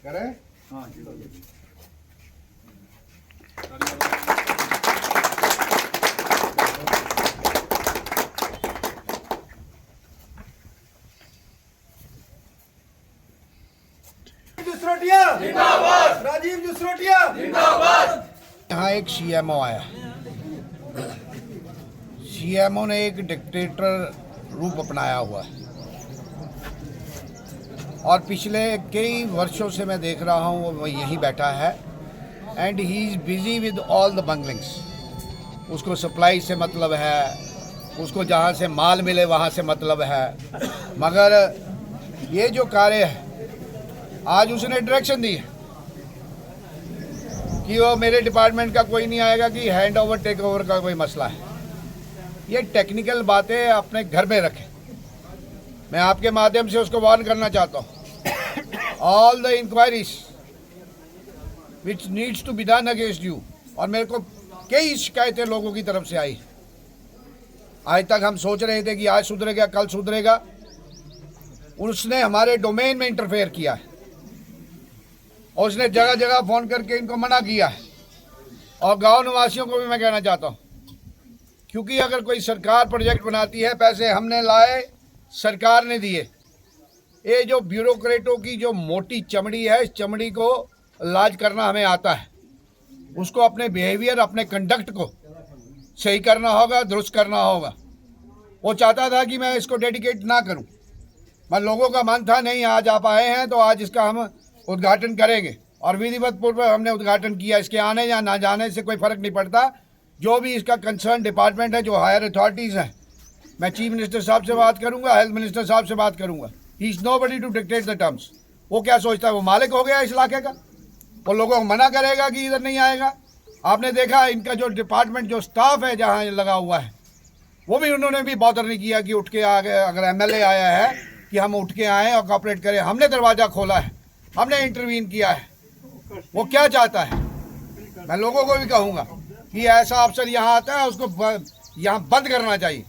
करें। हाँ जसरोटिया जिंदाबाद, राजीव जसरोटिया जिंदाबाद। यहाँ एक सीएमओ आया। सीएमओ ने एक डिक्टेटर रूप अपनाया हुआ है और पिछले कई वर्षों से मैं देख रहा हूँ वो यहीं बैठा है and he is busy with all the bunglings. उसको सप्लाई से मतलब है, उसको जहाँ से माल मिले वहाँ से मतलब है, मगर ये जो कार्य है आज उसने डायरेक्शन दी है कि वो मेरे डिपार्टमेंट का कोई नहीं आएगा, कि हैंड ओवर टेक ओवर का कोई मसला है। ये टेक्निकल बातें अपने घर में रखें। मैं आपके माध्यम से उसको वार्न करना चाहता हूँ। All the inquiries which needs to be done against you, और मेरे को कई शिकायतें लोगों की तरफ से आई। आज तक हम सोच रहे थे कि आज सुधरेगा कल सुधरेगा, उसने हमारे डोमेन में इंटरफेयर किया है और उसने जगह जगह फ़ोन करके इनको मना किया है। और गांव निवासियों को भी मैं कहना चाहता हूँ, क्योंकि अगर कोई सरकार प्रोजेक्ट बनाती है, पैसे हमने लाए, सरकार ने दिए, ये जो ब्यूरोक्रेटों की जो मोटी चमड़ी है, इस चमड़ी को इलाज करना हमें आता है। उसको अपने बिहेवियर, अपने कंडक्ट को सही करना होगा, दुरुस्त करना होगा। वो चाहता था कि मैं इसको डेडिकेट ना करूं, मैं लोगों का मन था नहीं आज आप आए हैं तो आज इसका हम उद्घाटन करेंगे, और विधिवत पूर्व हमने उद्घाटन किया। इसके आने या ना जाने से कोई फ़र्क नहीं पड़ता। जो भी इसका कंसर्न डिपार्टमेंट है, जो हायर अथॉरिटीज़ हैं, मैं चीफ मिनिस्टर साहब से बात करूंगा, हेल्थ मिनिस्टर साहब से बात करूंगा। He is nobody to dictate the terms. वो क्या सोचता है, वो मालिक हो गया इस इलाके का, वो लोगों को मना करेगा कि इधर नहीं आएगा। आपने देखा इनका जो डिपार्टमेंट, जो स्टाफ है जहाँ लगा हुआ है, वो भी उन्होंने भी बॉदर नहीं किया कि उठ के आ गए। अगर एमएलए आया है कि हम उठ के आएँ और कॉपरेट करें, हमने दरवाज़ा खोला है, हमने इंटरवीन किया है। वो क्या चाहता है, मैं लोगों को भी कहूँगा कि ऐसा अफसर यहाँ आता है उसको यहाँ बंद करना चाहिए।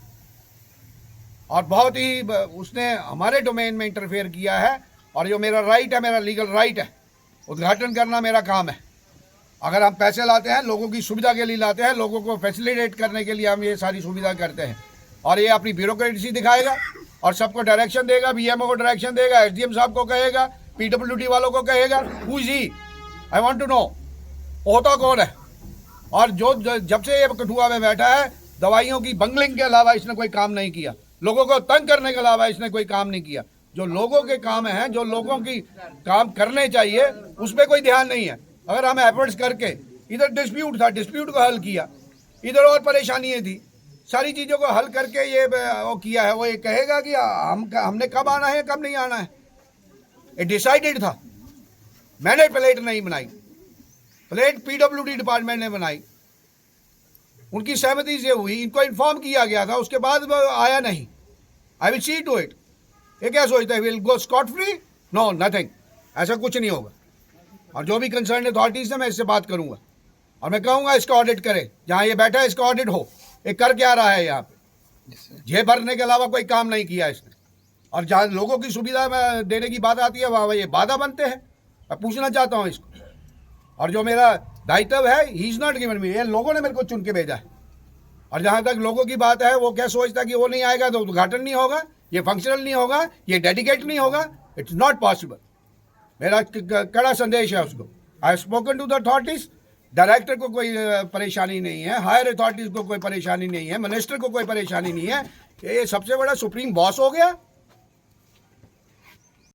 और बहुत ही उसने हमारे डोमेन में इंटरफेयर किया है, और जो मेरा राइट है, मेरा लीगल राइट है, उद्घाटन करना मेरा काम है। अगर हम पैसे लाते हैं, लोगों की सुविधा के लिए लाते हैं, लोगों को फैसिलिटेट करने के लिए हम ये सारी सुविधा करते हैं। और ये अपनी ब्यूरोक्रेसी दिखाएगा और सबको डायरेक्शन देगा, बीएमओ को डायरेक्शन देगा, एसडीएम साहब को कहेगा, पीडब्ल्यूडी वालों को कहेगा। Who is he? I want to know, होता कौन है? और जो जब से ये कठुआ में बैठा है, दवाइयों की बंगलिंग के अलावा इसने कोई काम नहीं किया। लोगों को तंग करने के अलावा इसने कोई काम नहीं किया। जो लोगों के काम हैं, जो लोगों की काम करने चाहिए, उस पर कोई ध्यान नहीं है। अगर हम एफर्ट्स करके, इधर डिस्प्यूट था, डिस्प्यूट को हल किया, इधर और परेशानियाँ थी, सारी चीज़ों को हल करके ये वो किया है। वो ये कहेगा कि हमने कब आना है कब नहीं आना है, ये डिसाइडेड था। मैंने प्लेट नहीं बनाई, प्लेट पीडब्ल्यूडी डिपार्टमेंट ने बनाई, उनकी सहमति से हुई, इनको इन्फॉर्म किया गया था, उसके बाद वो आया नहीं। I will see to it. ये क्या सोचता है, will go scot free? No, nothing, ऐसा कुछ नहीं होगा। और जो भी कंसर्न अथॉरिटीज़ है, मैं इससे बात करूंगा और मैं कहूँगा इसका ऑडिट करे। जहाँ ये बैठा है इसका ऑडिट हो, ये कर क्या रहा है यहाँ पे? जेब भरने के अलावा कोई काम नहीं किया इसने। और जहाँ लोगों की सुविधा देने की बात आती है, वहाँ ये बाधा बनते हैं। मैं पूछना चाहता हूँ इसको, और जो मेरा दायित्व है, he is not given me, ये लोगों ने मेरे को चुन के भेजा है। और जहाँ तक लोगों की बात है, वो क्या सोचता है कि वो नहीं आएगा तो उद्घाटन नहीं होगा, ये फंक्शनल नहीं होगा, ये डेडिकेट नहीं होगा। It's not possible. मेरा कड़ा संदेश है उसको। I have spoken to the authorities. Director को कोई परेशानी नहीं है, हायर अथॉरिटीज़ को कोई परेशानी नहीं है, मिनिस्टर को कोई परेशानी नहीं है। ये सबसे बड़ा सुप्रीम बॉस हो गया।